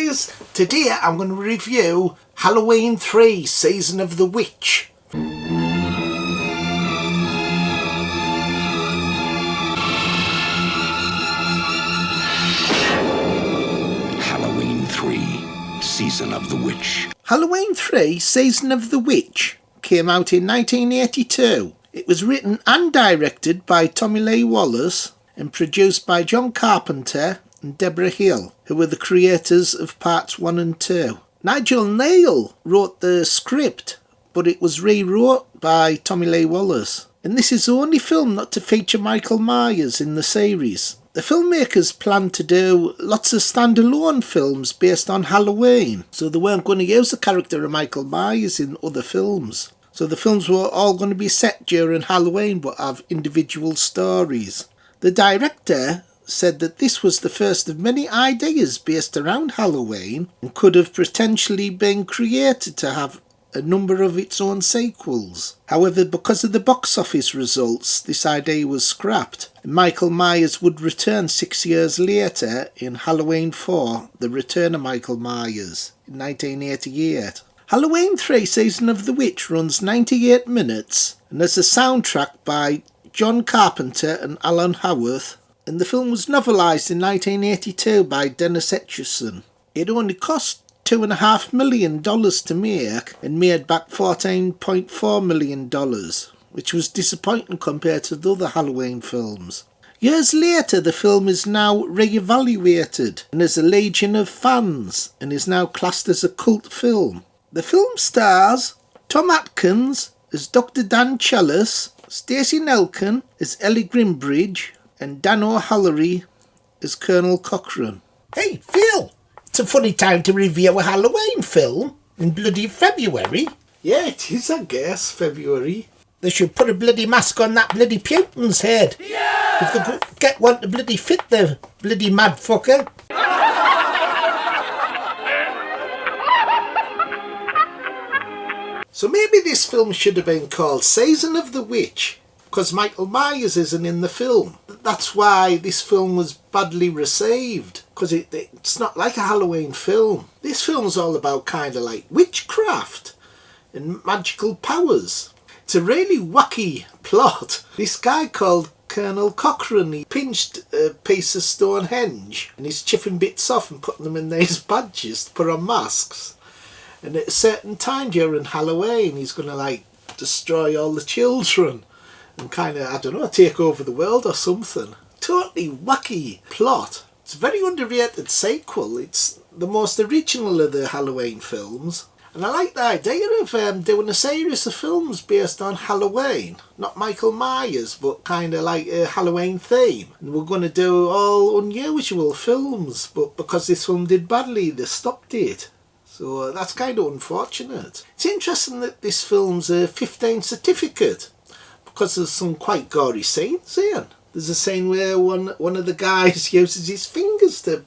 guys, today I'm going to review Halloween 3 Season of the Witch. Halloween 3 Season of the Witch. Halloween 3 Season of the Witch came out in 1982. It was written and directed by Lee Wallace and produced by John Carpenter and Debra Hill, who were the creators of parts 1 and 2. Nigel Neal wrote the script, but it was rewrote by Lee Wallace. And this is the only film not to feature Michael Myers in the series. The filmmakers planned to do lots of standalone films based on Halloween, so they weren't going to use the character of Michael Myers in other films. So the films were all going to be set during Halloween but have individual stories. The director said that this was the first of many ideas based around Halloween and could have potentially been created to have a number of its own sequels. However, because of the box office results, this idea was scrapped, and Michael Myers would return 6 years later in Halloween 4, The Return of Michael Myers, in 1988. Halloween 3 Season of the Witch runs 98 minutes and has a soundtrack by John Carpenter and Alan Howarth, and the film was novelised in 1982 by Dennis Etchison. It only cost $2.5 million to make and made back $14.4 million, which was disappointing compared to the other Halloween films. Years later, the film is now re-evaluated and has a legion of fans and is now classed as a cult film. The film stars Tom Atkins as Dr. Dan Chellis, Stacey Nelkin as Ellie Grimbridge, and Dan O'Halloran as Colonel Cochrane. Hey, Phil! It's a funny time to review a Halloween film in bloody February. Yeah, it is, I guess, February. They should put a bloody mask on that bloody Putin's head. Yeah! If they could get one to bloody fit the bloody mad fucker. So maybe this film should have been called Season of the Witch, because Michael Myers isn't in the film. That's why this film was badly received, because it's not like a Halloween film. This film's all about kind of like witchcraft and magical powers. It's a really wacky plot. This guy called Colonel Cochrane, he pinched a piece of Stonehenge and he's chipping bits off and putting them in these badges to put on masks. And at a certain time during Halloween, he's going to like destroy all the children and kind of, I don't know, take over the world or something. Totally wacky plot. It's a very underrated sequel. It's the most original of the Halloween films. And I like the idea of doing a series of films based on Halloween. Not Michael Myers, but kind of like a Halloween theme. And we're going to do all unusual films, but because this film did badly, they stopped it. So that's kind of unfortunate. It's interesting that this film's a 15 certificate, because there's some quite gory scenes in. There's a scene where one of the guys uses his fingers to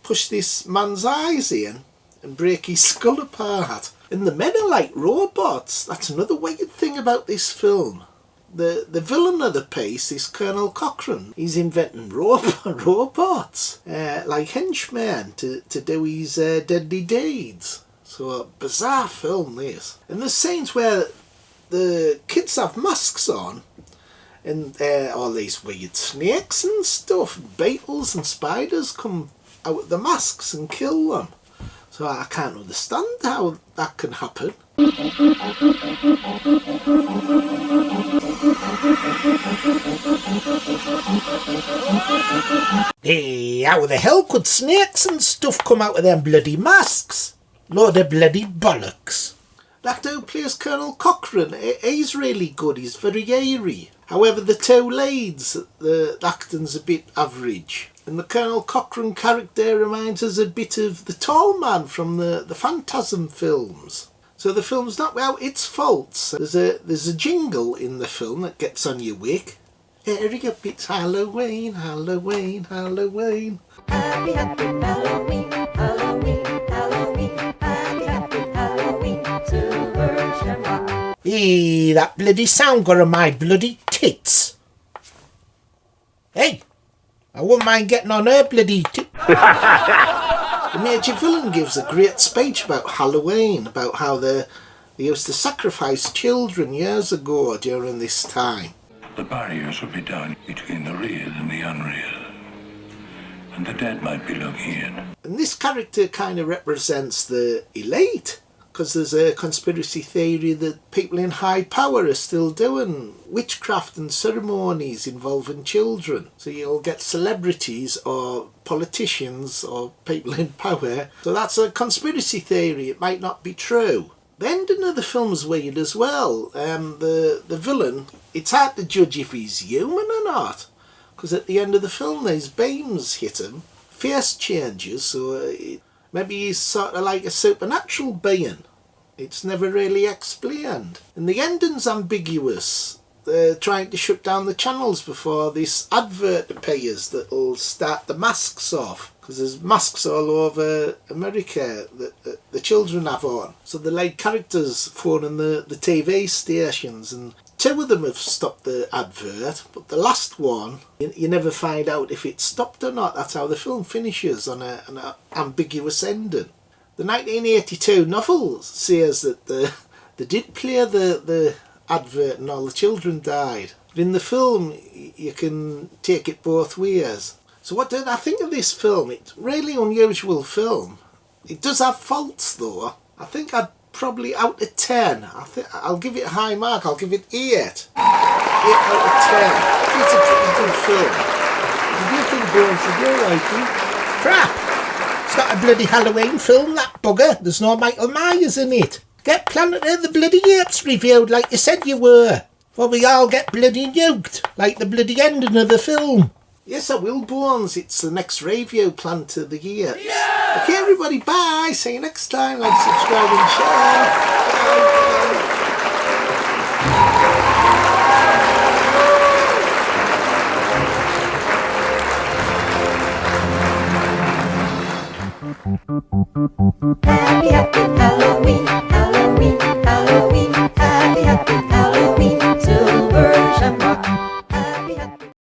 push this man's eyes in and break his skull apart. And the men are like robots. That's another weird thing about this film. The villain of the piece is Colonel Cochrane. He's inventing robots, like henchmen, to do his deadly deeds. So a bizarre film, this. And there's scenes where the kids have masks on, and all these weird snakes and stuff, beetles and spiders come out of the masks and kill them. So I can't understand how that can happen. Hey, how the hell could snakes and stuff come out of them bloody masks? Load of bloody bollocks. The actor who plays Colonel Cochrane, he's really good, he's very eerie. However, the two leads, the acting's a bit average. And the Colonel Cochrane character reminds us a bit of the tall man from the Phantasm films. So the film's not without its faults. There's a jingle in the film that gets on your wick. Hurry up, it's Halloween, Halloween, Halloween. Happy, happy Halloween, Halloween, Halloween. Happy, happy Halloween, Silver Shamrock. Hey, that bloody sound got on my bloody tits. Hey, I wouldn't mind getting on her bloody tits. The major villain gives a great speech about Halloween, about how they used to sacrifice children years ago during this time. The barriers will be down between the real and the unreal, and the dead might be looking in. And this character kind of represents the elite, because there's a conspiracy theory that people in high power are still doing witchcraft and ceremonies involving children. So you'll get celebrities or politicians or people in power. So that's a conspiracy theory. It might not be true. The ending of the film's weird as well. The villain, it's hard to judge if he's human or not, because at the end of the film these beams hit him. Face changes, so maybe he's sort of like a supernatural being. It's never really explained. And the ending's ambiguous. They're trying to shut down the channels before this advert appears that'll start the masks off. Because there's masks all over America that the children have on. So the lead characters phoning the TV stations, and 2 of them have stopped the advert, but the last one, you never find out if it stopped or not. That's how the film finishes, on an ambiguous ending. The 1982 novel says that they did play the advert and all the children died. But in the film, you can take it both ways. So what did I think of this film? It's a really unusual film. It does have faults though. I think I'd probably, out of 10, I'll give it a high mark. I'll give it 8. 8 out of 10. It's a pretty good film. What do you think, Bones? Did you like it? Crap! It's not a bloody Halloween film, that bugger. There's no Michael Myers in it. Get Planet of the Bloody Apes reviewed like you said you were. For we all get bloody nuked, like the bloody ending of the film. Yes, I will, Bones. It's the next review planned to the year. Yeah! Okay, everybody, bye. See you next time. Like, subscribe and share. Bye. Happy, happy Halloween.